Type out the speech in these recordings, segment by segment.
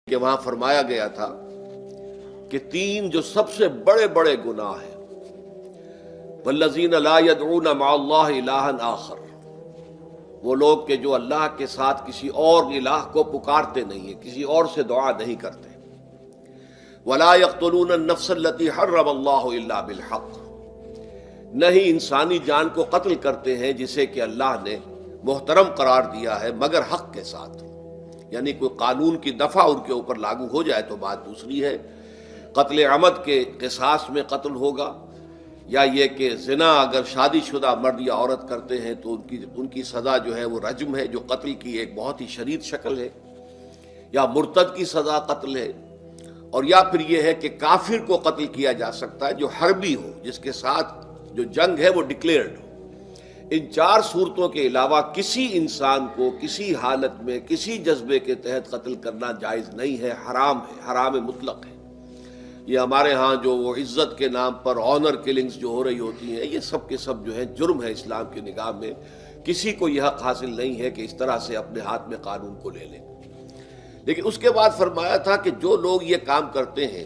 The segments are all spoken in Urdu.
کہ وہاں فرمایا گیا تھا کہ تین جو سب سے بڑے بڑے گناہ ہیں، والذین لا يدعون مع اللہ الہا آخر، وہ لوگ کہ جو اللہ کے ساتھ کسی اور الہ کو پکارتے نہیں ہیں، کسی اور سے دعا نہیں کرتے، ولا يقتلون النفس التي حرم اللہ الا بالحق، نہیں انسانی جان کو قتل کرتے ہیں جسے کہ اللہ نے محترم قرار دیا ہے مگر حق کے ساتھ، یعنی کوئی قانون کی دفعہ ان کے اوپر لاگو ہو جائے تو بات دوسری ہے۔ قتل عمد کے قصاص میں قتل ہوگا، یا یہ کہ زنا اگر شادی شدہ مرد یا عورت کرتے ہیں تو ان کی سزا جو ہے وہ رجم ہے، جو قتل کی ایک بہت ہی شدید شکل ہے، یا مرتد کی سزا قتل ہے، اور یا پھر یہ ہے کہ کافر کو قتل کیا جا سکتا ہے جو حربی ہو، جس کے ساتھ جو جنگ ہے وہ ڈکلیئرڈ ہو۔ ان چار صورتوں کے علاوہ کسی انسان کو کسی حالت میں کسی جذبے کے تحت قتل کرنا جائز نہیں ہے، حرام ہے، حرام مطلق ہے۔ یہ ہمارے ہاں جو وہ عزت کے نام پر آنر کلنگز جو ہو رہی ہوتی ہیں، یہ سب کے سب جو ہے جرم ہے اسلام کی نگاہ میں۔ کسی کو یہ حق حاصل نہیں ہے کہ اس طرح سے اپنے ہاتھ میں قانون کو لے لیں۔ لیکن اس کے بعد فرمایا تھا کہ جو لوگ یہ کام کرتے ہیں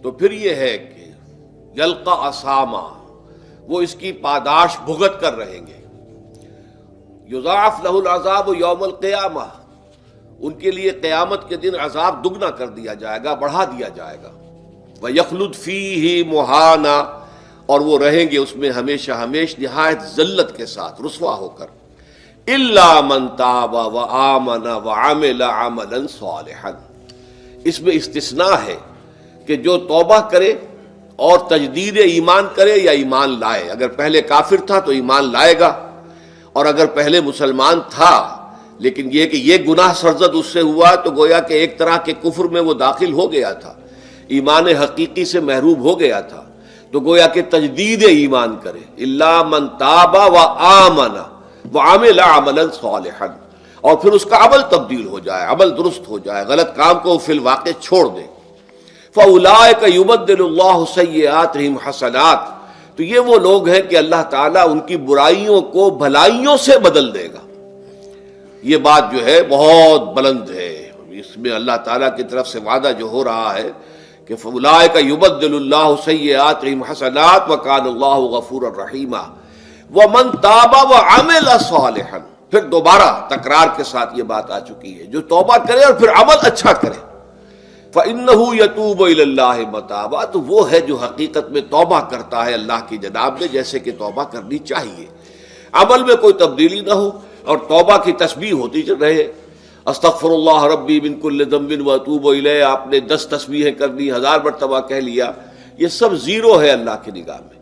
تو پھر یہ ہے کہ یلقا اساما، وہ اس کی پاداش بھگت کر رہیں گے۔ یضاعف لہ العذاب یوم القیامہ، ان کے لیے قیامت کے دن عذاب دگنا کر دیا جائے گا، بڑھا دیا جائے گا۔ وَيَخْلُدْ فِيهِ مُهَانًا، اور وہ رہیں گے اس میں ہمیشہ ہمیش نہایت ذلت کے ساتھ، رسوا ہو کر۔ إِلَّا مَن تَابَ وَآمَنَ وَعَمِلَ عَمَلًا صَالِحًا، اس میں استثناء ہے کہ جو توبہ کرے اور تجدید ایمان کرے یا ایمان لائے۔ اگر پہلے کافر تھا تو ایمان لائے گا، اور اگر پہلے مسلمان تھا لیکن یہ کہ یہ گناہ سرزد اس سے ہوا تو گویا کہ ایک طرح کے کفر میں وہ داخل ہو گیا تھا، ایمان حقیقی سے محروم ہو گیا تھا، تو گویا کہ تجدید ایمان کرے۔ الا من تاب وآمن وعمل عملا صالحا، اور پھر اس کا عمل تبدیل ہو جائے، عمل درست ہو جائے، غلط کام کو فی الواقع چھوڑ دے۔ فَأُولَٰئِكَ يُبَدِّلُ اللَّهُ سَيِّئَاتِهِمْ حَسَنَاتٍ، تو یہ وہ لوگ ہیں کہ اللہ تعالیٰ ان کی برائیوں کو بھلائیوں سے بدل دے گا۔ یہ بات جو ہے بہت بلند ہے، اس میں اللہ تعالیٰ کی طرف سے وعدہ جو ہو رہا ہے کہ فَأُولَٰئِكَ يُبَدِّلُ اللَّهُ سَيِّئَاتِهِمْ حَسَنَاتٍ وَكَانَ اللَّهُ غَفُورًا رَحِيمًا۔ وَمَن تَابَ وَعَمِلَ صَالِحًا، پھر دوبارہ تکرار کے ساتھ یہ بات آ چکی ہے، جو توبہ کرے اور پھر عمل اچھا کرے، فَإِنَّهُ يَتُوبُ إِلَى اللَّهِ مَتَابًا، تو وہ ہے جو حقیقت میں توبہ کرتا ہے اللہ کی جناب میں جیسے کہ توبہ کرنی چاہیے، عمل میں کوئی تبدیلی نہ ہو، اور توبہ کی تسبیح ہوتی رہے، استغفر اللہ ربی من کل ذنب واتوب الیہ، آپ نے 10 تسبیحیں کر لی، 1000 مرتبہ کہہ لیا، یہ سب زیرو ہے اللہ کی نگاہ میں۔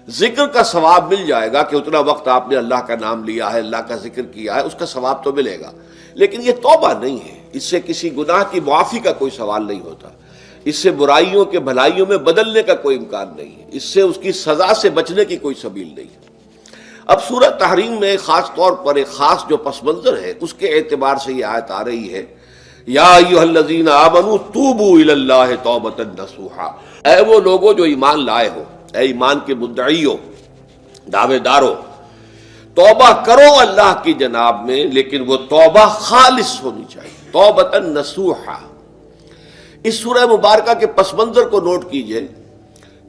ذکر کا ثواب مل جائے گا کہ اتنا وقت آپ نے اللہ کا نام لیا ہے، اللہ کا ذکر کیا ہے، اس کا ثواب تو ملے گا، لیکن یہ توبہ نہیں ہے، اس سے کسی گناہ کی معافی کا کوئی سوال نہیں ہوتا، اس سے برائیوں کے بھلائیوں میں بدلنے کا کوئی امکان نہیں ہے، اس سے اس کی سزا سے بچنے کی کوئی سبیل نہیں ہے۔ اب سورہ تحریم میں خاص طور پر ایک خاص جو پس منظر ہے اس کے اعتبار سے یہ آیت آ رہی ہے، یا ایھا الذین آمنوا توبوا الی اللہ توبۃ نصوحا، اے وہ لوگوں جو ایمان لائے ہو، اے ایمان کے مدعیوں، دعوے داروں، توبہ کرو اللہ کی جناب میں، لیکن وہ توبہ خالص ہونی چاہیے، توبۃ نصوحا۔ اس سورہ مبارکہ کے پس منظر کو نوٹ کیجئے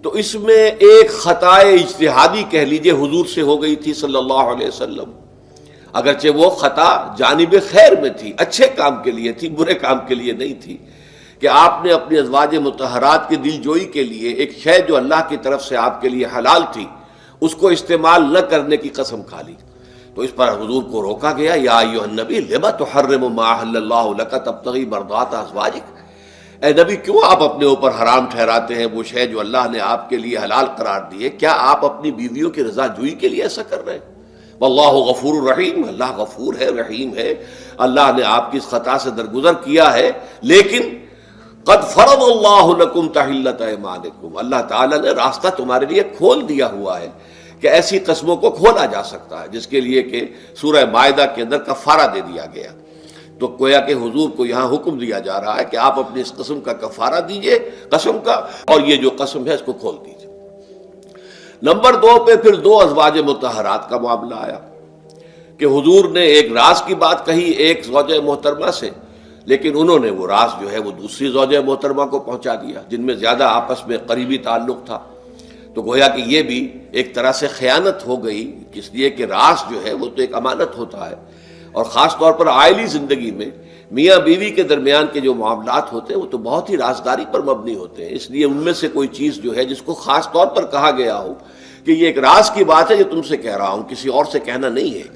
تو اس میں ایک خطائے اجتہادی کہہ لیجئے حضور سے ہو گئی تھی صلی اللہ علیہ وسلم، اگرچہ وہ خطا جانب خیر میں تھی، اچھے کام کے لیے تھی، برے کام کے لیے نہیں تھی، کہ آپ نے اپنی ازواج مطہرات کی دل جوئی کے لیے ایک شے جو اللہ کی طرف سے آپ کے لیے حلال تھی اس کو استعمال نہ کرنے کی قسم کھا لی، تو اس پر حضور کو روکا گیا، یا ایھا النبی لم تحرم ما احل اللہ لک تبتغی مرضات ازواجک، اے نبی کیوں آپ اپنے اوپر حرام ٹھہراتے ہیں وہ شے جو اللہ نے آپ کے لیے حلال قرار دی ہے؟ کیا آپ اپنی بیویوں کی رضا جوئی کے لیے ایسا کر رہے ہیں؟ واللہ غفور الرحیم، اللہ غفور ہے، رحیم ہے، اللہ نے آپ کی اس خطا سے درگزر کیا ہے، لیکن قد فرض اللہ لکم تحلۃ ایمانکم، اللہ تعالیٰ نے راستہ تمہارے لیے کھول دیا ہوا ہے کہ ایسی قسموں کو کھولا جا سکتا ہے، جس کے لیے کہ سورہ مائدہ کے اندر کفارہ دے دیا گیا۔ تو گویا کہ حضور کو یہاں حکم دیا جا رہا ہے کہ آپ اپنی اس قسم کا کفارہ دیجئے، قسم کا، اور یہ جو قسم ہے اس کو کھول دیجئے۔ نمبر 2 پہ پھر 2 ازواج مطہرات کا معاملہ آیا کہ حضور نے ایک راز کی بات کہی ایک زوجہ محترمہ سے، لیکن انہوں نے وہ راز جو ہے وہ دوسری زوجہ محترمہ کو پہنچا دیا جن میں زیادہ آپس میں قریبی تعلق تھا. تو گویا کہ یہ بھی ایک طرح سے خیانت ہو گئی، اس لیے کہ راز جو ہے وہ تو ایک امانت ہوتا ہے، اور خاص طور پر عائلی زندگی میں میاں بیوی کے درمیان کے جو معاملات ہوتے ہیں وہ تو بہت ہی رازداری پر مبنی ہوتے ہیں. اس لیے ان میں سے کوئی چیز جو ہے جس کو خاص طور پر کہا گیا ہو کہ یہ ایک راز کی بات ہے، یہ تم سے کہہ رہا ہوں، کسی اور سے کہنا نہیں ہے،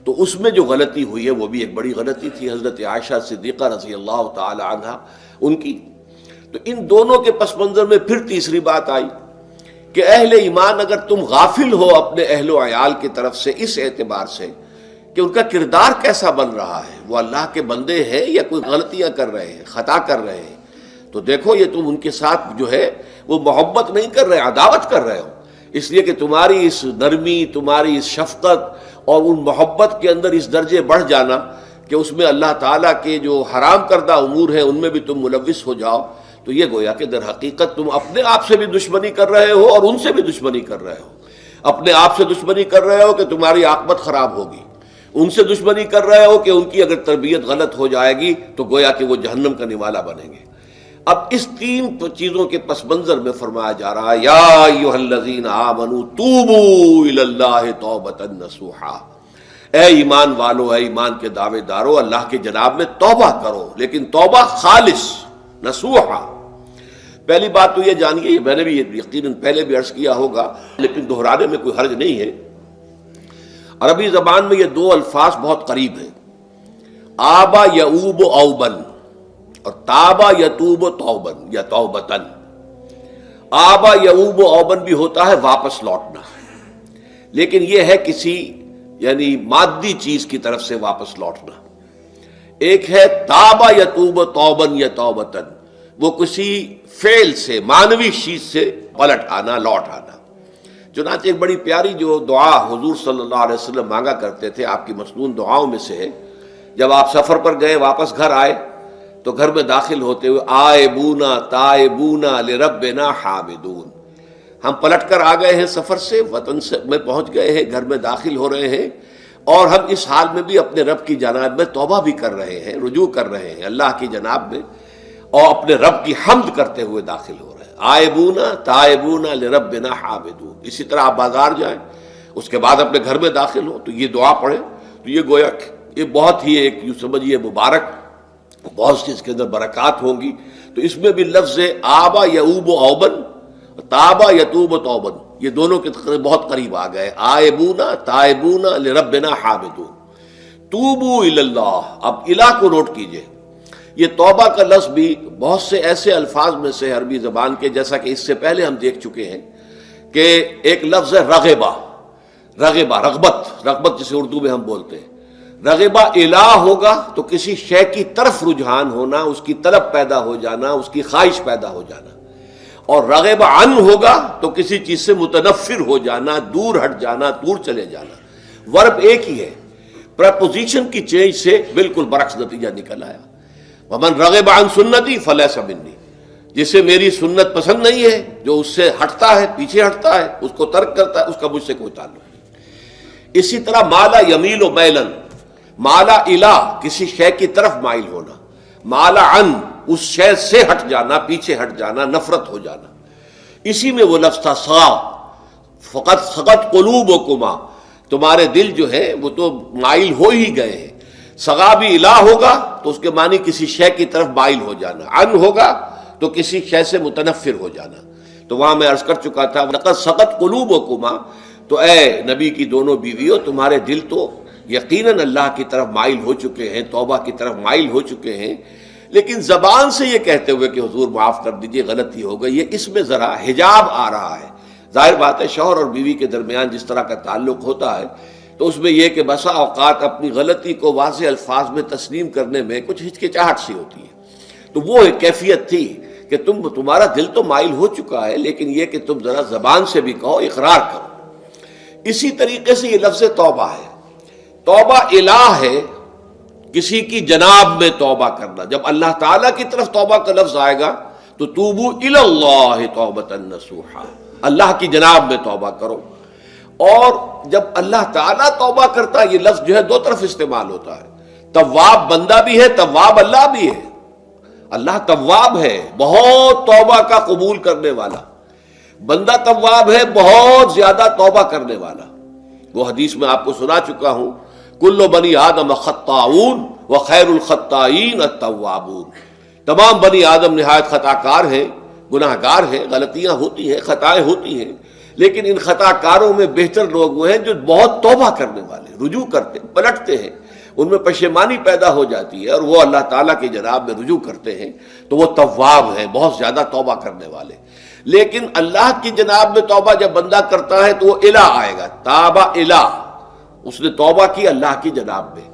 تو اس میں جو غلطی ہوئی ہے وہ بھی ایک بڑی غلطی تھی حضرت عائشہ صدیقہ رضی اللہ تعالی عنہا ان کی. تو ان دونوں کے پس منظر میں پھر تیسری بات آئی کہ اہل ایمان اگر تم غافل ہو اپنے اہل و عیال کی طرف سے اس اعتبار سے کہ ان کا کردار کیسا بن رہا ہے، وہ اللہ کے بندے ہیں یا کوئی غلطیاں کر رہے ہیں، خطا کر رہے ہیں، تو دیکھو یہ تم ان کے ساتھ جو ہے وہ محبت نہیں کر رہے، عداوت کر رہے ہو. اس لیے کہ تمہاری اس نرمی، تمہاری اس شفقت اور ان محبت کے اندر اس درجے بڑھ جانا کہ اس میں اللہ تعالیٰ کے جو حرام کردہ امور ہیں ان میں بھی تم ملوث ہو جاؤ، تو یہ گویا کہ در حقیقت تم اپنے آپ سے بھی دشمنی کر رہے ہو اور ان سے بھی دشمنی کر رہے ہو. اپنے آپ سے دشمنی کر رہے ہو کہ تمہاری عاقبت خراب ہوگی، ان سے دشمنی کر رہے ہو کہ ان کی اگر تربیت غلط ہو جائے گی تو گویا کہ وہ جہنم کا نوالا بنیں گے. اب اس تین چیزوں کے پس منظر میں فرمایا جا رہا ہے یا ایھا الذین آمنوا توبوا الی اللہ توبۃ نصوحا، اے ایمان والو، اے ایمان کے دعوے دارو، اللہ کے جناب میں توبہ کرو، لیکن توبہ خالص نصوحا. پہلی بات تو یہ جانیے، میں نے بھی یقیناً پہلے بھی عرض کیا ہوگا لیکن دہرانے میں کوئی حرج نہیں ہے، عربی زبان میں یہ دو الفاظ بہت قریب ہیں، آبا یعوب اوبن اور تابا یتوب توبن یا توبتن. آبا یعوب اوبن بھی ہوتا ہے واپس لوٹنا، لیکن یہ ہے کسی یعنی مادی چیز کی طرف سے واپس لوٹنا. ایک ہے تابا یتوب توبن یا توبتن، وہ کسی فعل سے، معنوی چیز سے پلٹ آنا، لوٹ آنا. چنانچہ ایک بڑی پیاری جو دعا حضور صلی اللہ علیہ وسلم مانگا کرتے تھے، آپ کی مسنون دعاؤں میں سے ہے، جب آپ سفر پر گئے واپس گھر آئے تو گھر میں داخل ہوتے ہوئے آئبونا تائبونا لربنا حامدون، ہم پلٹ کر آ گئے ہیں سفر سے، وطن سے میں پہنچ گئے ہیں، گھر میں داخل ہو رہے ہیں، اور ہم اس حال میں بھی اپنے رب کی جناب میں توبہ بھی کر رہے ہیں، رجوع کر رہے ہیں اللہ کی جناب میں، اور اپنے رب کی حمد کرتے ہوئے داخل ہو رہے ہیں. آئبونا تائبونا لربنا حامدون. اسی طرح آپ بازار جائیں، اس کے بعد اپنے گھر میں داخل ہو تو یہ دعا پڑھیں، تو یہ گویا یہ بہت ہی ایک یوں سمجھیے مبارک، بہت سی اس کے اندر برکات ہوں گی. تو اس میں بھی لفظ آبا یعوب اوبن، تابا یتوب توبن، یہ دونوں کے بہت قریب آ گئے، آئبونا تائبونا لربنا حامدون. توبو الی اللہ، اب الہ کو نوٹ کیجئے، یہ توبہ کا لفظ بھی بہت سے ایسے الفاظ میں سے عربی زبان کے، جیسا کہ اس سے پہلے ہم دیکھ چکے ہیں کہ ایک لفظ ہے رغبہ، رغبہ رغبت جسے اردو میں ہم بولتے ہیں. رغبہ الہ ہوگا تو کسی شے کی طرف رجحان ہونا، اس کی طلب پیدا ہو جانا، اس کی خواہش پیدا ہو جانا. اور رغبہ عن ہوگا تو کسی چیز سے متنفر ہو جانا، دور ہٹ جانا، دور چلے جانا. ورب ایک ہی ہے، پریپوزیشن کی چینج سے بالکل برعکس نتیجہ نکل آیا. ومن رغب عن سنتی فلیس منی، جسے میری سنت پسند نہیں ہے، جو اس سے ہٹتا ہے، پیچھے ہٹتا ہے، اس کو ترک کرتا ہے، اس کا مجھ سے کوئی تعلق نہیں. اسی طرح مالا یمیل و میلن، مالا الہ کسی شے کی طرف مائل ہونا، مالا عن اس شے سے ہٹ جانا، پیچھے ہٹ جانا، نفرت ہو جانا. اسی میں وہ لفظ تھا سا، فقط سقط قلوبکما، تمہارے دل جو ہے وہ تو مائل ہو ہی گئے ہیں. سغا بھی الہ ہوگا تو اس کے معنی کسی شے کی طرف مائل ہو جانا، عن ہوگا تو کسی شے سے متنفر ہو جانا. تو وہاں میں عرض کر چکا تھا لقد سقط قلوبکما، تو اے نبی کی دونوں بیویوں تمہارے دل تو یقیناً اللہ کی طرف مائل ہو چکے ہیں، توبہ کی طرف مائل ہو چکے ہیں، لیکن زبان سے یہ کہتے ہوئے کہ حضور معاف کر دیجئے غلطی ہو گئی، یہ اس میں ذرا حجاب آ رہا ہے. ظاہر بات ہے شوہر اور بیوی کے درمیان جس طرح کا تعلق ہوتا ہے تو اس میں یہ کہ بسا اوقات اپنی غلطی کو واضح الفاظ میں تسلیم کرنے میں کچھ ہچکچاہٹ سی ہوتی ہے. تو وہ ایک کیفیت تھی کہ تمہارا دل تو مائل ہو چکا ہے، لیکن یہ کہ تم ذرا زبان سے بھی کہو، اقرار کرو. اسی طریقے سے یہ لفظ توبہ ہے، توبہ الہ ہے، کسی کی جناب میں توبہ کرنا. جب اللہ تعالیٰ کی طرف توبہ کا لفظ آئے گا تو توبو الی اللہ توبۃ نصوحا، اللہ کی جناب میں توبہ کرو. اور جب اللہ تعالیٰ توبہ کرتا ہے، یہ لفظ جو ہے دو طرف استعمال ہوتا ہے، تواب بندہ بھی ہے، تواب اللہ بھی ہے. اللہ تواب ہے، بہت توبہ کا قبول کرنے والا، بندہ تواب ہے، بہت زیادہ توبہ کرنے والا۔ وہ حدیث میں آپ کو سنا چکا ہوں، کل بنی آدم خطاؤون وخیر الخطائین التوابون، تمام بنی آدم نہایت خطا کار ہیں، گناہ گار ہیں، غلطیاں ہوتی ہیں، خطائیں ہوتی ہیں، لیکن ان خطا کاروں میں بہتر لوگ وہ ہیں جو بہت توبہ کرنے والے، رجوع کرتے، پلٹتے ہیں، ان میں پشیمانی پیدا ہو جاتی ہے اور وہ اللہ تعالیٰ کی جناب میں رجوع کرتے ہیں، تو وہ تواب ہیں، بہت زیادہ توبہ کرنے والے۔ لیکن اللہ کی جناب میں توبہ جب بندہ کرتا ہے تو وہ الہ آئے گا، تابہ الہ، اس نے توبہ کی اللہ کی جناب میں۔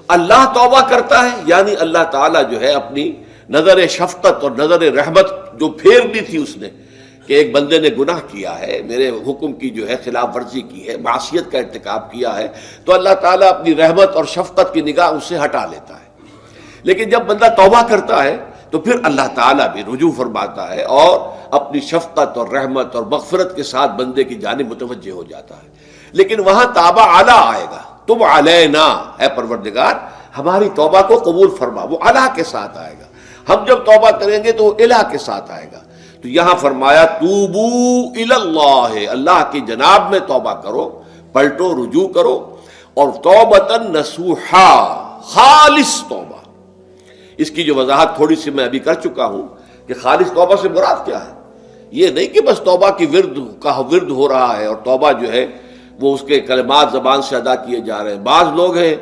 اللہ توبہ کرتا ہے یعنی اللہ تعالیٰ جو ہے اپنی نظر شفقت اور نظر رحمت جو پھیرنی تھی اس نے، کہ ایک بندے نے گناہ کیا ہے، میرے حکم کی جو ہے خلاف ورزی کی ہے، معصیت کا ارتکاب کیا ہے، تو اللہ تعالیٰ اپنی رحمت اور شفقت کی نگاہ اس سے ہٹا لیتا ہے۔ لیکن جب بندہ توبہ کرتا ہے تو پھر اللہ تعالیٰ بھی رجوع فرماتا ہے اور اپنی شفقت اور رحمت اور مغفرت کے ساتھ بندے کی جانب متوجہ ہو جاتا ہے۔ لیکن وہاں تابہ اعلیٰ آئے گا، تم علینا، اے پروردگار ہماری توبہ کو قبول فرما، وہ الہ کے ساتھ آئے گا۔ ہم جب توبہ کریں گے تو وہ الہ کے ساتھ آئے گا۔ تو یہاں فرمایا توبو الی اللہ، اللہ کی جناب میں توبہ کرو، پلٹو، رجوع کرو، اور توبۃ نصوحا، خالص توبہ۔ اس کی جو وضاحت تھوڑی سی میں ابھی کر چکا ہوں کہ خالص توبہ سے مراد کیا ہے۔ یہ نہیں کہ بس توبہ کی ورد ہو رہا ہے اور توبہ جو ہے وہ اس کے کلمات زبان سے ادا کیے جا رہے ہیں۔ بعض لوگ ہیں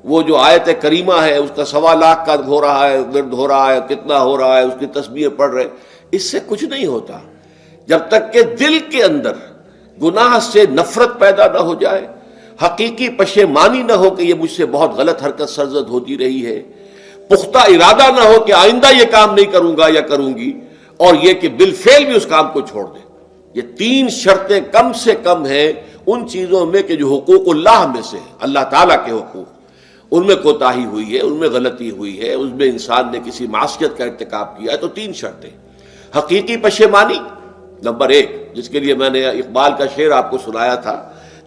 وہ جو آیت کریمہ ہے اس کا 1.25 لاکھ کا ہو رہا ہے، ورد ہو رہا ہے، کتنا ہو رہا ہے، اس کی تسبیح پڑھ رہے، اس سے کچھ نہیں ہوتا جب تک کہ دل کے اندر گناہ سے نفرت پیدا نہ ہو جائے، حقیقی پشیمانی نہ ہو کہ یہ مجھ سے بہت غلط حرکت سرزد ہوتی رہی ہے، پختہ ارادہ نہ ہو کہ آئندہ یہ کام نہیں کروں گا یا کروں گی، اور یہ کہ بالفعل بھی اس کام کو چھوڑ دے۔ یہ 3 شرطیں کم سے کم ہیں ان چیزوں میں کہ جو حقوق اللہ میں سے اللہ تعالیٰ کے حقوق، ان میں کوتاہی ہوئی ہے، ان میں غلطی ہوئی ہے، اس میں انسان نے کسی معصیت کا ارتکاب کیا ہے، تو 3 شرطیں۔ حقیقی پشیمانی نمبر 1، جس کے لیے میں نے اقبال کا شعر آپ کو سنایا تھا،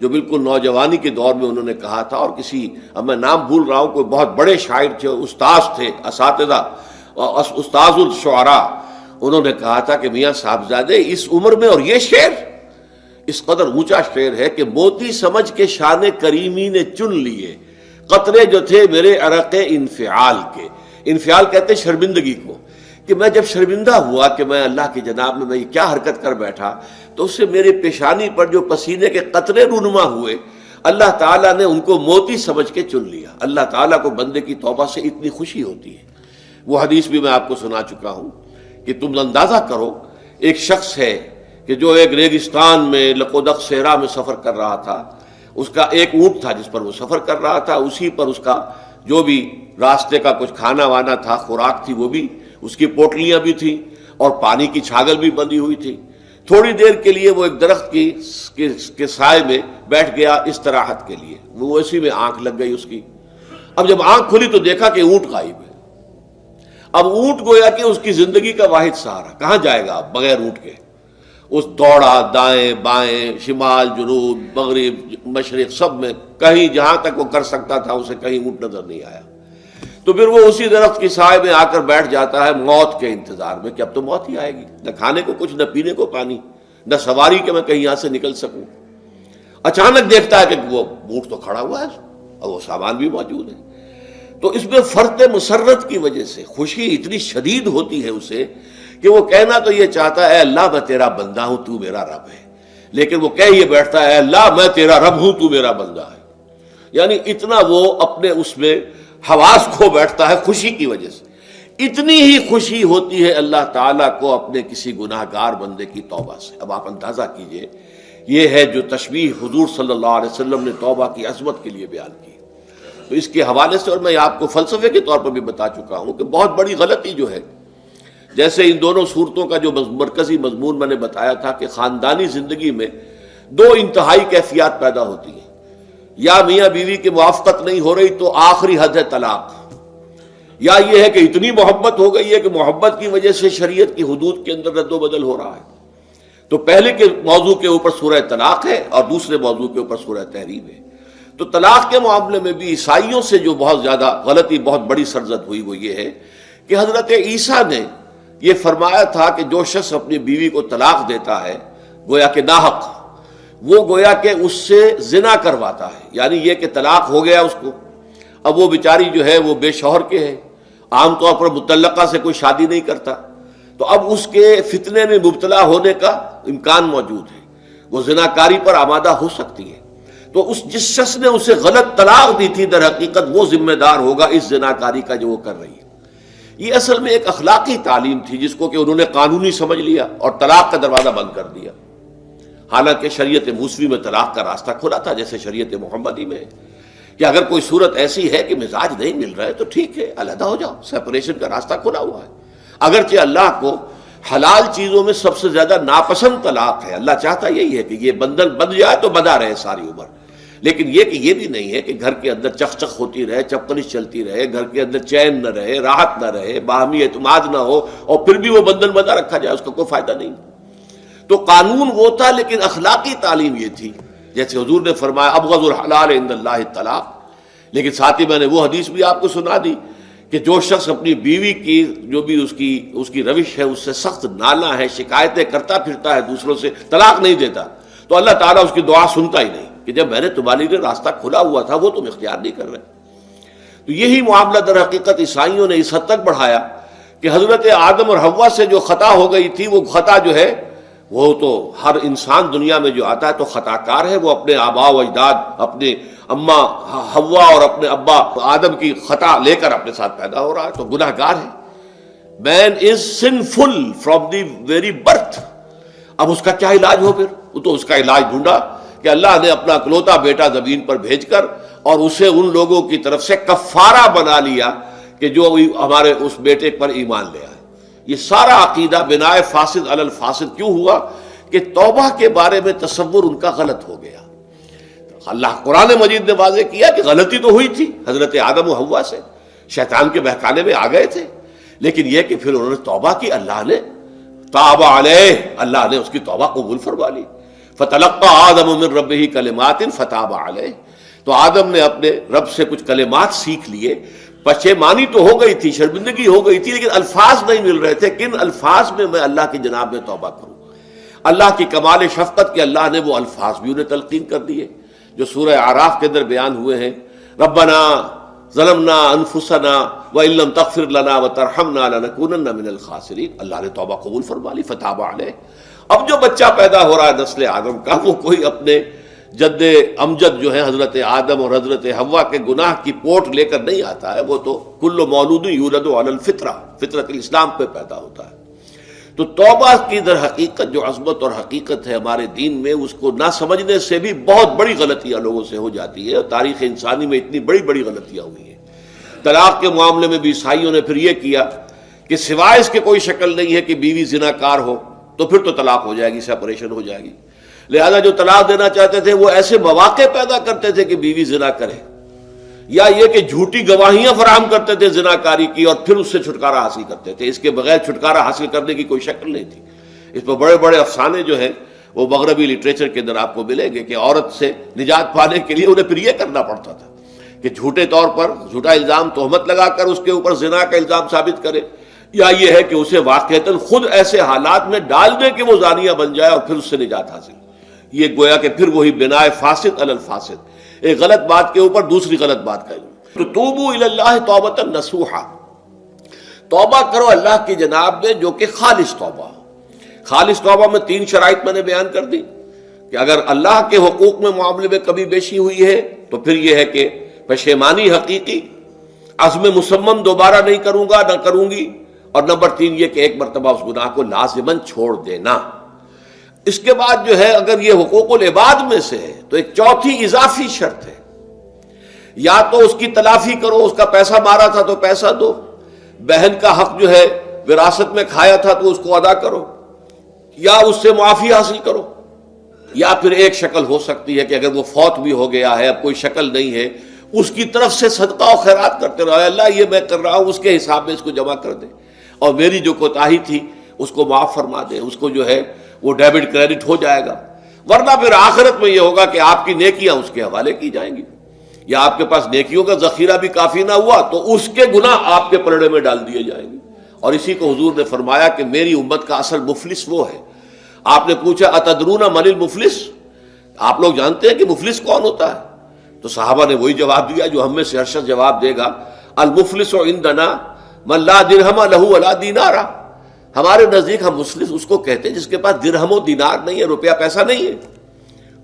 جو بالکل نوجوانی کے دور میں انہوں نے کہا تھا، اور کسی، اب میں نام بھول رہا ہوں، کوئی بہت بڑے شاعر تھے، استاذ تھے، اساتذہ، استاذ الشعراء، انہوں نے کہا تھا کہ میاں صاحبزادے اس عمر میں، اور یہ شعر اس قدر اونچا شعر ہے کہ موتی سمجھ کے شان کریمی نے چن لیے قطرے جو تھے میرے عرق انفعال کے۔ انفعال کہتے ہیں شرمندگی کو، کہ میں جب شرمندہ ہوا کہ میں اللہ کی جناب میں یہ کیا حرکت کر بیٹھا، تو اس سے میرے پیشانی پر جو پسینے کے قطرے رونما ہوئے، اللہ تعالیٰ نے ان کو موتی سمجھ کے چن لیا۔ اللہ تعالیٰ کو بندے کی توبہ سے اتنی خوشی ہوتی ہے۔ وہ حدیث بھی میں آپ کو سنا چکا ہوں کہ تم اندازہ کرو، ایک شخص ہے کہ جو ایک ریگستان میں لقودق صحرا میں سفر کر رہا تھا، اس کا ایک اونٹ تھا جس پر وہ سفر کر رہا تھا، اسی پر اس کا جو بھی راستے کا کچھ کھانا وانا تھا، خوراک تھی، وہ بھی، اس کی پوٹلیاں بھی تھیں، اور پانی کی چھاگل بھی بندھی ہوئی تھی۔ تھوڑی دیر کے لیے وہ ایک درخت کے سائے میں بیٹھ گیا استراحت کے لیے، وہ اسی میں آنکھ لگ گئی اس کی۔ اب جب آنکھ کھلی تو دیکھا کہ اونٹ غائب ہے۔ اب اونٹ گویا کہ اس کی زندگی کا واحد سہارا، کہاں جائے گا اب بغیر اونٹ کے؟ اس دوڑا دائیں بائیں، شمال جنوب مغرب مشرق، سب میں کہیں جہاں تک وہ کر سکتا تھا اسے کہیں اونٹ نظر نہیں آیا۔ تو پھر وہ اسی درخت کی سائے میں آ کر بیٹھ جاتا ہے موت کے انتظار میں کہ اب تو موت ہی آئے گی، نہ کھانے کو کچھ، نہ پینے کو پانی، نہ سواری کہ میں کہیں یہاں سے نکل سکوں۔ اچانک دیکھتا ہے کہ وہ اونٹ تو کھڑا ہوا ہے اور وہ سامان بھی موجود ہے۔ تو اس میں فرط مسرت کی وجہ سے خوشی اتنی شدید ہوتی ہے اسے کہ وہ کہنا تو یہ چاہتا ہے اے اللہ میں تیرا بندہ ہوں، تو میرا رب ہے، لیکن وہ کہہ یہ بیٹھتا ہے اے اللہ میں تیرا رب ہوں، تو میرا بندہ ہے۔ یعنی اتنا وہ اپنے اس میں حواس کھو بیٹھتا ہے خوشی کی وجہ سے۔ اتنی ہی خوشی ہوتی ہے اللہ تعالیٰ کو اپنے کسی گناہ گار بندے کی توبہ سے۔ اب آپ اندازہ کیجئے، یہ ہے جو تشبیہ حضور صلی اللہ علیہ وسلم نے توبہ کی عظمت کے لیے بیان کی۔ تو اس کے حوالے سے، اور میں آپ کو فلسفے کے طور پر بھی بتا چکا ہوں کہ بہت بڑی غلطی جو ہے، جیسے ان دونوں صورتوں کا جو مرکزی مضمون میں نے بتایا تھا کہ خاندانی زندگی میں 2 انتہائی کیفیات پیدا ہوتی ہیں، یا میاں بیوی کی موافقت نہیں ہو رہی تو آخری حد ہے طلاق، یا یہ ہے کہ اتنی محبت ہو گئی ہے کہ محبت کی وجہ سے شریعت کی حدود کے اندر رد و بدل ہو رہا ہے۔ تو پہلے کے موضوع کے اوپر سورہ طلاق ہے اور دوسرے موضوع کے اوپر سورہ تحریم ہے۔ تو طلاق کے معاملے میں بھی عیسائیوں سے جو بہت زیادہ غلطی، بہت بڑی سرزد ہوئی، وہ یہ ہے کہ حضرت عیسیٰ نے یہ فرمایا تھا کہ جو شخص اپنی بیوی کو طلاق دیتا ہے گویا کہ ناحق، وہ گویا کہ اس سے زنا کرواتا ہے، یعنی یہ کہ طلاق ہو گیا اس کو، اب وہ بیچاری جو ہے وہ بے شوہر کے ہے، عام طور پر مطلقہ سے کوئی شادی نہیں کرتا، تو اب اس کے فتنے میں مبتلا ہونے کا امکان موجود ہے، وہ زناکاری پر آمادہ ہو سکتی ہے۔ تو جس شخص نے اسے غلط طلاق دی تھی در حقیقت وہ ذمہ دار ہوگا اس زناکاری کا جو وہ کر رہی ہے۔ یہ اصل میں ایک اخلاقی تعلیم تھی جس کو کہ انہوں نے قانونی سمجھ لیا اور طلاق کا دروازہ بند کر دیا، حالانکہ شریعت موسوی میں طلاق کا راستہ کھلا تھا جیسے شریعت محمدی میں، کہ اگر کوئی صورت ایسی ہے کہ مزاج نہیں مل رہا ہے تو ٹھیک ہے، علیحدہ ہو جاؤ، سیپریشن کا راستہ کھلا ہوا ہے۔ اگرچہ اللہ کو حلال چیزوں میں سب سے زیادہ ناپسند طلاق ہے، اللہ چاہتا یہی ہے کہ یہ بندھن بندھ جائے تو بندھا رہے ساری عمر، لیکن یہ کہ یہ بھی نہیں ہے کہ گھر کے اندر چخ چخ ہوتی رہے، چپکنش چلتی رہے، گھر کے اندر چین نہ رہے، راحت نہ رہے، باہمی اعتماد نہ ہو اور پھر بھی وہ بندھن بندھا رکھا جائے، اس کا کوئی فائدہ نہیں۔ تو قانون وہ تھا لیکن اخلاقی تعلیم یہ تھی، جیسے حضور نے فرمایا ابغض الحلال عند اللہ الطلاق، لیکن ساتھ ہی میں نے وہ حدیث بھی آپ کو سنا دی کہ جو شخص اپنی بیوی کی جو بھی اس کی روش ہے اس سے سخت نالا ہے، شکایتیں کرتا پھرتا ہے دوسروں سے، طلاق نہیں دیتا، تو اللہ تعالیٰ اس کی دعا سنتا ہی نہیں کہ جب میں نے تمہارے لیے راستہ کھلا ہوا تھا وہ تم اختیار نہیں کر رہے۔ تو یہی معاملہ در حقیقت عیسائیوں نے اس حد تک بڑھایا کہ حضرت آدم اور حوا سے جو خطا ہو گئی تھی وہ خطا جو ہے وہ تو ہر انسان دنیا میں جو آتا ہے تو خطا کار ہے، وہ اپنے آباء و اجداد، اپنے اماں حوا اور اپنے ابا آدم کی خطا لے کر اپنے ساتھ پیدا ہو رہا ہے، تو گناہ گار ہے۔ Man is sinful from the very birth. اب اس کا کیا علاج ہو؟ پھر وہ تو اس کا علاج ڈھونڈا کہ اللہ نے اپنا اکلوتا بیٹا زمین پر بھیج کر اور اسے ان لوگوں کی طرف سے کفارہ بنا لیا کہ جو ہمارے اس بیٹے پر ایمان لے آئے۔ یہ سارا عقیدہ بناء فاسد علی الفاسد کیوں ہوا؟ کہ توبہ کے بارے میں تصور ان کا غلط ہو گیا۔ اللہ قرآن مجید نے واضح کیا کہ غلطی تو ہوئی تھی حضرت آدم و حوا سے، شیطان کے بہکانے میں آ گئے تھے، لیکن یہ کہ پھر انہوں نے توبہ کی، اللہ نے تاب علیہ، اللہ نے اس کی توبہ قبول فرما لی۔ فتلقى آدم من ربہ کلمات فتاب علیہ، تو آدم نے اپنے رب سے کچھ کلمات سیکھ لیے، پشیمانی تو ہو گئی تھی، شرمندگی ہو گئی تھی، لیکن الفاظ نہیں مل رہے تھے، کن الفاظ میں میں اللہ کی جناب میں توبہ کروں۔ اللہ کی کمال شفقت کے اللہ نے وہ الفاظ بھی انہیں تلقین کر دیے جو سورہ اعراف کے اندر بیان ہوئے ہیں، ربنا ظلمنا انفسنا وان لم تغفر لنا وترحمنا لنکونن من الخاسرین، اللہ نے توبہ قبول فرما لی، فتاب علیہ۔ اب جو بچہ پیدا ہو رہا ہے نسل آدم کا، وہ کوئی اپنے جد امجد جو ہے حضرت آدم اور حضرت حوا کے گناہ کی پوٹ لے کر نہیں آتا ہے، وہ تو کل مولود یولد علی الفطرہ، فطرت الاسلام پہ پیدا ہوتا ہے۔ تو توبہ کی در حقیقت جو عظمت اور حقیقت ہے ہمارے دین میں، اس کو نہ سمجھنے سے بھی بہت بڑی غلطیاں لوگوں سے ہو جاتی ہے، اور تاریخ انسانی میں اتنی بڑی بڑی غلطیاں ہوئی ہیں۔ طلاق کے معاملے میں بھی عیسائیوں نے پھر یہ کیا کہ سوائے اس کے کوئی شکل نہیں ہے کہ بیوی زنا کار ہو تو پھر تو طلاق ہو جائے گی، سیپریشن ہو جائے گی، لہذا جو طلاق دینا چاہتے تھے وہ ایسے مواقع پیدا کرتے تھے کہ بیوی زنا کرے، یا یہ کہ جھوٹی گواہیاں فراہم کرتے تھے زناکاری کی اور پھر اس سے چھٹکارا حاصل کرتے تھے۔ اس کے بغیر چھٹکارا حاصل کرنے کی کوئی شکل نہیں تھی۔ اس پر بڑے بڑے افسانے جو ہیں وہ مغربی لٹریچر کے اندر آپ کو ملیں گے کہ عورت سے نجات پانے کے لیے انہیں پھر یہ کرنا پڑتا تھا کہ جھوٹے طور پر جھوٹا الزام تہمت لگا کر اس کے اوپر زنا کا الزام ثابت کرے، یا یہ ہے کہ اسے واقعتاً خود ایسے حالات میں ڈال دے کہ وہ زانیہ بن جائے اور پھر اس سے نجات حاصل۔ یہ گویا کہ پھر وہی بناء فاسد علی الفاسد، ایک غلط بات کے اوپر دوسری غلط بات کہی۔ تو توبوا الی اللہ توبۃ نصوحا، توبہ کرو اللہ کی جناب میں جو کہ خالص توبہ ہو۔ خالص توبہ میں 3 شرائط میں نے بیان کر دی کہ اگر اللہ کے حقوق میں معاملے میں کبھی بیشی ہوئی ہے تو پھر یہ ہے کہ پشیمانی حقیقی، عزم مصمم دوبارہ نہیں کروں گا نہ کروں گی، اور نمبر 3 یہ کہ ایک مرتبہ اس گناہ کو لازماً چھوڑ دینا۔ اس کے بعد جو ہے اگر یہ حقوق العباد میں سے ہے تو ایک چوتھی اضافی شرط ہے، یا تو اس کی تلافی کرو، اس کا پیسہ مارا تھا تو پیسہ دو، بہن کا حق جو ہے وراثت میں کھایا تھا تو اس کو ادا کرو، یا اس سے معافی حاصل کرو، یا پھر ایک شکل ہو سکتی ہے کہ اگر وہ فوت بھی ہو گیا ہے، اب کوئی شکل نہیں ہے، اس کی طرف سے صدقہ و خیرات کرتے رہو، اللہ یہ میں کر رہا ہوں اس کے حساب میں اس کو جمع کر دے، اور میری جو کوتاہی تھی اس کو معاف فرما دے، اس کو جو ہے وہ ڈیبٹ کریڈٹ ہو جائے گا، ورنہ پھر آخرت میں یہ ہوگا کہ آپ کی نیکیاں اس کے حوالے کی جائیں گی۔ یا آپ کے پاس نیکیوں کا ذخیرہ بھی کافی نہ ہوا تو اس کے گناہ آپ کے پلڑے میں ڈال دیے جائیں گے. اور اسی کو حضور نے فرمایا کہ میری امت کا اصل مفلس وہ ہے. آپ نے پوچھا اتدرون من المفلس، آپ لوگ جانتے ہیں کہ مفلس کون ہوتا ہے؟ تو صحابہ نے وہی جواب دیا جو ہم میں سے ہر شخص جواب دے گا، المفلس عندنا من لا درہم لہ ولا دینار. ہمارے نزدیک ہم مفلس اس کو کہتے ہیں جس کے پاس درہم و دینار نہیں ہے، روپیہ پیسہ نہیں ہے.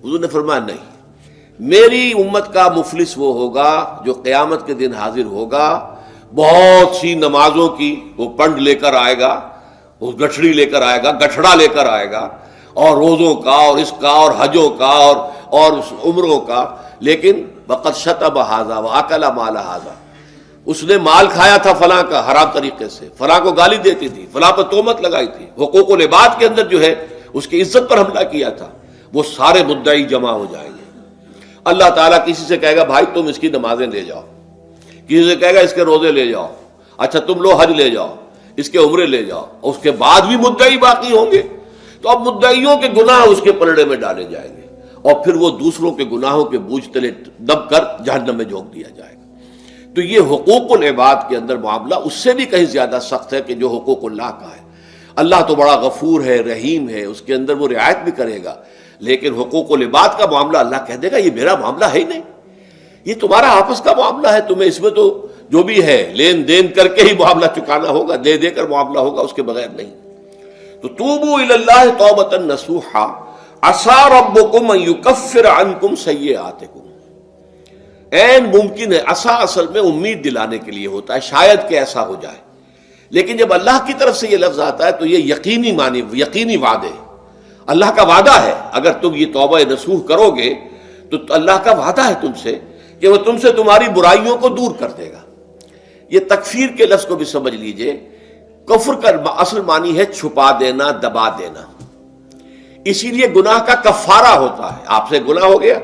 حضور نے فرمایا نہیں، میری امت کا مفلس وہ ہوگا جو قیامت کے دن حاضر ہوگا، بہت سی نمازوں کی وہ پنڈ لے کر آئے گا، وہ گٹھڑی لے کر آئے گا، گٹھڑا لے کر آئے گا، اور روزوں کا اور اس کا اور حجوں کا اور عمروں کا، لیکن وقد شتم ھذا واکل مال ھذا، اس نے مال کھایا تھا فلاں کا حرام طریقے سے، فلاں کو گالی دیتی تھی، فلاں پر تہمت لگائی تھی، حقوق العباد کے اندر جو ہے اس کی عزت پر حملہ کیا تھا. وہ سارے مدعی جمع ہو جائیں گے. اللہ تعالیٰ کسی سے کہے گا بھائی تم اس کی نمازیں لے جاؤ، کسی سے کہے گا اس کے روزے لے جاؤ، اچھا تم لو حج لے جاؤ، اس کے عمرے لے جاؤ، اس کے بعد بھی مدعی باقی ہوں گے. تو اب مدعیوں کے گناہ اس کے پلڑے میں ڈالے جائیں گے اور پھر وہ دوسروں کے گناہوں کے بوجھ تلے دب کر جہنم میں جھونک دیا جائے گا. تو یہ حقوق العباد کے اندر معاملہ اس سے بھی کہیں زیادہ سخت ہے کہ جو حقوق اللہ کا ہے. اللہ تو بڑا غفور ہے، رحیم ہے، اس کے اندر وہ رعایت بھی کرے گا، لیکن حقوق العباد کا معاملہ اللہ کہہ دے گا یہ میرا معاملہ ہے ہی نہیں، یہ تمہارا آپس کا معاملہ ہے، تمہیں اس میں تو جو بھی ہے لین دین کر کے ہی معاملہ چکانا ہوگا، دے دے کر معاملہ ہوگا، اس کے بغیر نہیں. تو توبوا الی اللہ توبۃ نصوحا عسى ربکم ان یکفر عنکم سیئاتکم. عین ممکن ہے، عسى اصل میں امید دلانے کے لیے ہوتا ہے، شاید کہ ایسا ہو جائے، لیکن جب اللہ کی طرف سے یہ لفظ آتا ہے تو یہ یقینی معنی، یقینی وعدے، اللہ کا وعدہ ہے. اگر تم یہ توبہ نصوح کرو گے تو اللہ کا وعدہ ہے تم سے کہ وہ تم سے تمہاری برائیوں کو دور کر دے گا. یہ تکفیر کے لفظ کو بھی سمجھ لیجئے. کفر کا اصل معنی ہے چھپا دینا، دبا دینا. اسی لیے گناہ کا کفارہ ہوتا ہے. آپ سے گناہ ہو گیا،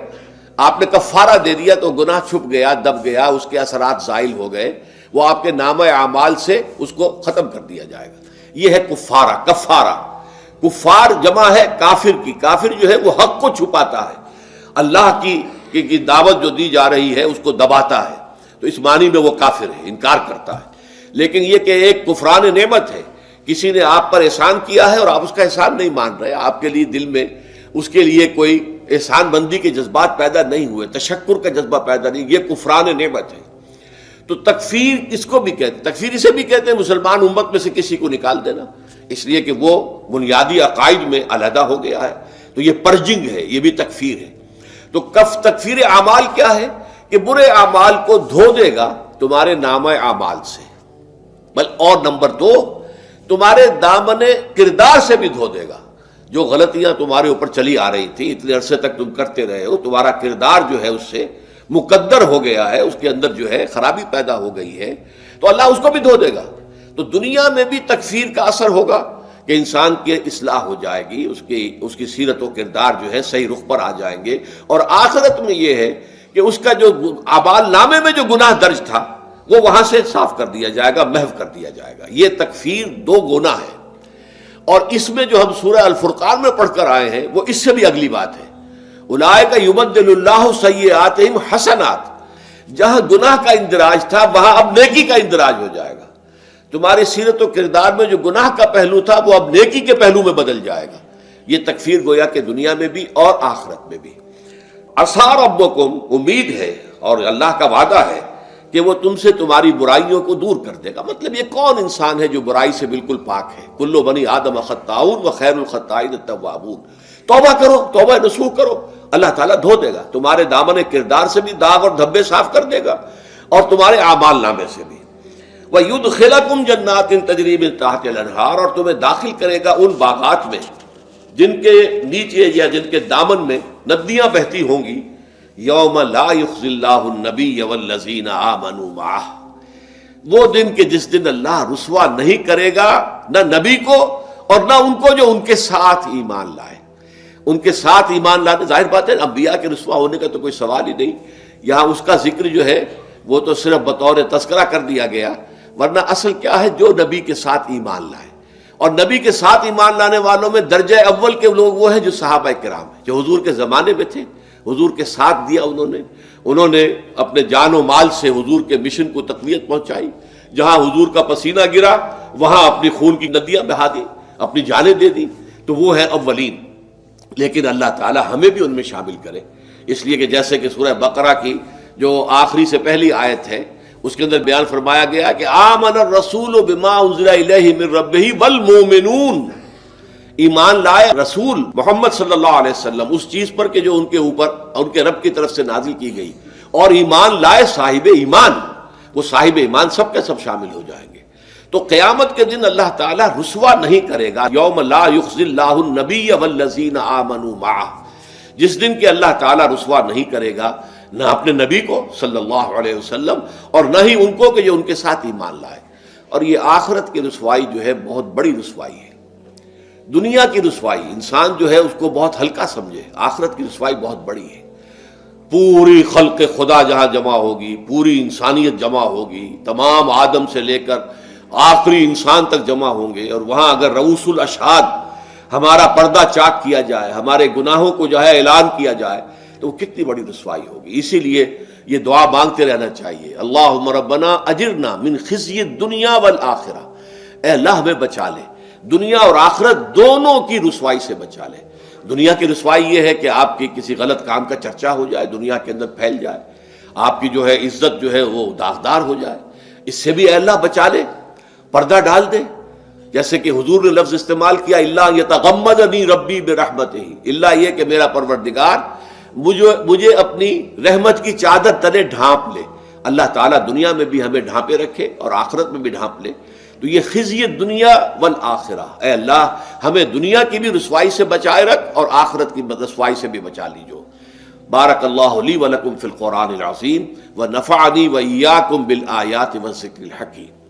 آپ نے کفارہ دے دیا تو گناہ چھپ گیا، دب گیا، اس کے اثرات زائل ہو گئے، وہ آپ کے نامہ اعمال سے اس کو ختم کر دیا جائے گا. یہ ہے کفارہ، کفارہ. کفار جمع ہے کافر کی. کافر جو ہے وہ حق کو چھپاتا ہے، اللہ کی دعوت جو دی جا رہی ہے اس کو دباتا ہے، تو اس معنی میں وہ کافر ہے، انکار کرتا ہے. لیکن یہ کہ ایک کفران نعمت ہے، کسی نے آپ پر احسان کیا ہے اور آپ اس کا احسان نہیں مان رہے، آپ کے لیے دل میں اس کے لیے کوئی احسان بندی کے جذبات پیدا نہیں ہوئے، تشکر کا جذبہ پیدا نہیں، یہ کفران نعمت ہے. تو تکفیر اس کو بھی کہتے ہیں، تکفیر اسے بھی کہتے ہیں مسلمان امت میں سے کسی کو نکال دینا، اس لیے کہ وہ بنیادی عقائد میں علیحدہ ہو گیا ہے. تو یہ پرجنگ ہے، یہ بھی تکفیر ہے. تو تکفیر اعمال کیا ہے کہ برے اعمال کو دھو دے گا تمہارے نامہ اعمال سے، اور نمبر 2 تمہارے دامن کردار سے بھی دھو دے گا. جو غلطیاں تمہارے اوپر چلی آ رہی تھی، اتنے عرصے تک تم کرتے رہے ہو، تمہارا کردار جو ہے اس سے مقدر ہو گیا ہے، اس کے اندر جو ہے خرابی پیدا ہو گئی ہے، تو اللہ اس کو بھی دھو دے گا. تو دنیا میں بھی تکفیر کا اثر ہوگا کہ انسان کی اصلاح ہو جائے گی، اس کی سیرت و کردار جو ہے صحیح رخ پر آ جائیں گے. اور آخرت میں یہ ہے کہ اس کا جو اعمال نامے میں جو گناہ درج تھا وہ وہاں سے صاف کر دیا جائے گا، محو کر دیا جائے گا. یہ تکفیر 2 گناہ ہے. اور اس میں جو ہم سورہ الفرقان میں پڑھ کر آئے ہیں وہ اس سے بھی اگلی بات ہے. اولئک یبدل اللہ سیئاتہم حسنات. جہاں گناہ کا اندراج تھا وہاں اب نیکی کا اندراج ہو جائے گا. تمہاری سیرت و کردار میں جو گناہ کا پہلو تھا وہ اب نیکی کے پہلو میں بدل جائے گا. یہ تکفیر گویا کہ دنیا میں بھی اور آخرت میں بھی. عسیٰ ربکم، امید ہے اور اللہ کا وعدہ ہے کہ وہ تم سے تمہاری برائیوں کو دور کر دے گا. مطلب یہ کون انسان ہے جو برائی سے بالکل پاک ہے؟ کل بنی آدم خطاؤن وخیر الخطائین التوابون. توبہ کرو، توبہ نصوح کرو، اللہ تعالیٰ دھو دے گا. تمہارے دامن کردار سے بھی داغ اور دھبے صاف کر دے گا اور تمہارے اعمال نامے سے بھی. وَيُدْخِلَكُمْ جَنَّاتٍ تَجْرِي مِن تَحْتِهَا الْأَنْهَارُ، اور تمہیں داخل کرے گا ان باغات میں جن کے نیچے یا جن کے دامن میں ندیاں بہتی ہوں گی. یوم لا یخزی اللہ النبی والذین آمنوا معہ، وہ دن کہ جس دن اللہ رسوا نہیں کرے گا نہ نبی کو اور نہ ان کو جو ان کے ساتھ ایمان لائے. ان کے ساتھ ایمان لانے، ظاہر بات ہے انبیاء کے رسوا ہونے کا تو کوئی سوال ہی نہیں. یہاں اس کا ذکر جو ہے وہ تو صرف بطور تذکرہ کر دیا گیا، ورنہ اصل کیا ہے جو نبی کے ساتھ ایمان لائے. اور نبی کے ساتھ ایمان لانے والوں میں درجہ اول کے لوگ وہ ہیں جو صحابہ کرام ہیں، جو حضور کے زمانے میں تھے، حضور کے ساتھ دیا انہوں نے اپنے جان و مال سے حضور کے مشن کو تقویت پہنچائی. جہاں حضور کا پسینہ گرا وہاں اپنی خون کی ندیاں بہا دی، اپنی جانیں دے دی. تو وہ ہے اولین. لیکن اللہ تعالی ہمیں بھی ان میں شامل کرے، اس لیے کہ جیسے کہ سورہ بقرہ کی جو آخری سے پہلی آیت ہے اس کے اندر بیان فرمایا گیا کہ آمن الرسول بما انزل الیہ من ربہ والمؤمنون، ایمان لائے رسول محمد صلی اللہ علیہ وسلم اس چیز پر کہ جو ان کے اوپر ان کے رب کی طرف سے نازل کی گئی، اور ایمان لائے صاحب ایمان. وہ صاحب ایمان سب کے سب شامل ہو جائیں گے. تو قیامت کے دن اللہ تعالیٰ رسوا نہیں کرے گا. یوم لا یخزی اللہ النبی والذین آمنوا معہ، جس دن کہ اللہ تعالیٰ رسوا نہیں کرے گا نہ اپنے نبی کو صلی اللہ علیہ وسلم اور نہ ہی ان کو کہ جو ان کے ساتھ ایمان لائے. اور یہ آخرت کی رسوائی جو ہے بہت بڑی رسوائی ہے. دنیا کی رسوائی انسان جو ہے اس کو بہت ہلکا سمجھے، آخرت کی رسوائی بہت بڑی ہے. پوری خلق خدا جہاں جمع ہوگی، پوری انسانیت جمع ہوگی، تمام آدم سے لے کر آخری انسان تک جمع ہوں گے، اور وہاں اگر رؤوس الاشہاد ہمارا پردہ چاک کیا جائے، ہمارے گناہوں کو جو ہے اعلان کیا جائے، تو وہ کتنی بڑی رسوائی ہوگی. اسی لیے یہ دعا مانگتے رہنا چاہیے، اللہم ربنا اجرنا من خزی الدنیا والآخرہ. اے اللہ ہمیں بچا لے، دنیا اور آخرت دونوں کی رسوائی سے بچا لے. دنیا کی رسوائی یہ ہے کہ آپ کی کسی غلط کام کا چرچا ہو جائے، دنیا کے اندر پھیل جائے، آپ کی جو ہے عزت جو ہے وہ داغدار ہو جائے. اس سے بھی اے اللہ بچا لے، پردہ ڈال دے. جیسے کہ حضور نے لفظ استعمال کیا اللہ یتغمدنی ربی برحمتہ، اللہ یہ کہ میرا پروردگار مجھے اپنی رحمت کی چادر تلے ڈھانپ لے. اللہ تعالیٰ دنیا میں بھی ہمیں ڈھانپے رکھے اور آخرت میں بھی ڈھانپ لے. تو یہ خزی دنیا والآخرہ، اے اللہ ہمیں دنیا کی بھی رسوائی سے بچائے رکھ اور آخرت کی رسوائی سے بھی بچا لیجو. بارک اللہ لی ولکم فی القرآن العظیم ونفعنی وإیاکم بالآیات والذکر الحکیم.